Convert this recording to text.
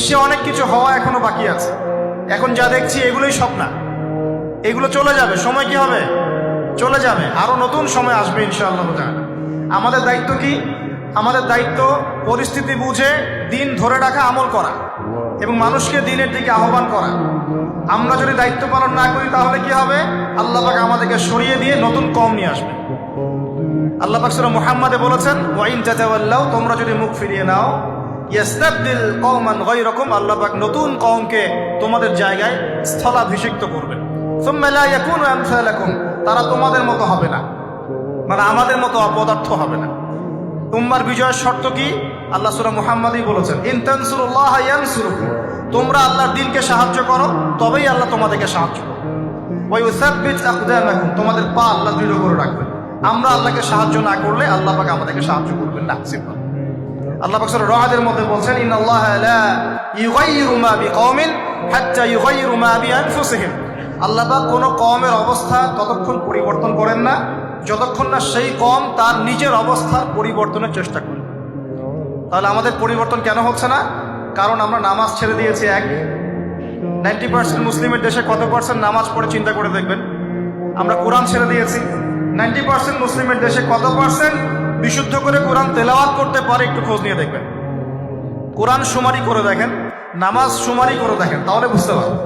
বিশ্বে অনেক কিছু হওয়া এখনো বাকি আছে। এখন যা দেখছি এগুলোই স্বপ্ন, এগুলো চলে যাবে, সময় কি হবে, চলে যাবে, আরো নতুন সময় আসবে ইনশাআল্লাহ তাআলা। আমাদের দায়িত্ব কি? আমাদের দায়িত্ব পরিস্থিতি বুঝে দিন ধরে রাখা, আমল করা এবং মানুষকে দিনের দিকে আহ্বান করা। আমরা যদি দায়িত্ব পালন না করি তাহলে কি হবে? আল্লাহ পাক আমাদেরকে সরিয়ে দিয়ে নতুন কওম নিয়ে আসবে। আল্লাহ পাক সূরা মুহাম্মাদে বলেছেন, ওয়া ইন তাতাওয়াল্লাউ, তোমরা যদি মুখ ফিরিয়ে নাও, ইয়াস্তাবদিল কওমান গায়রাকুম, আল্লাহ পাক নতুন কওমকে তোমাদের জায়গায় স্থলাভিষিক্ত করবেন। সুম্মা লা ইয়াকুনু আমসালাকুম, তারা তোমাদের মতো হবে না, মানে আমাদের মতো অপদার্থ হবে না। উম্মার বিজয়ের শর্ত কি? আল্লাহ সূরা মুহাম্মাদই বলেছেন, ইন তানসুরুল্লাহ ইয়ানসুরুকুম, তোমরা আল্লাহর দ্বীনকে সাহায্য করো তবেই আল্লাহ তোমাদেরকে সাহায্য করবে। ওয়া ইউসাব্বিত আকদামাকুম, তোমাদের পা আল্লাহ দৃঢ় করে রাখবেন। আমরা আল্লাহকে সাহায্য না করলে আল্লাহ পাক আমাদেরকে সাহায্য করবেন না। আল্লাহ পাক সূরা রা'দের মধ্যে বলেন, ইন্নাল্লাহা লা ইউগাইয়িরু মা বিকওমিন হাত্তা ইউগাইয়িরু মা বিআনফুসিহিম, আল্লাহ পাক কোন কওমের অবস্থা ততক্ষণ পরিবর্তন করেন না যতক্ষণ না সেই কওম তার নিজের অবস্থার পরিবর্তনের চেষ্টা করে। তাহলে আমাদের পরিবর্তন কেন হচ্ছে না? কারণ আমরা নামাজ ছেড়ে দিয়েছি। 90% মুসলিমের দেশে কত পার্সেন্ট নামাজ পড়ে চিন্তা করে দেখবেন। আমরা কোরআন ছেড়ে দিয়েছি। 90% মুসলিমের দেশে কত পার্সেন্ট বিশুদ্ধ করে কোরআন তেলাওয়াত করতে পারে একটু খোঁজ নিয়ে দেখবেন। কোরআন শুমারি করে দেখেন, নামাজ শুমারি করে দেখেন, তাহলে বুঝতে পারবেন।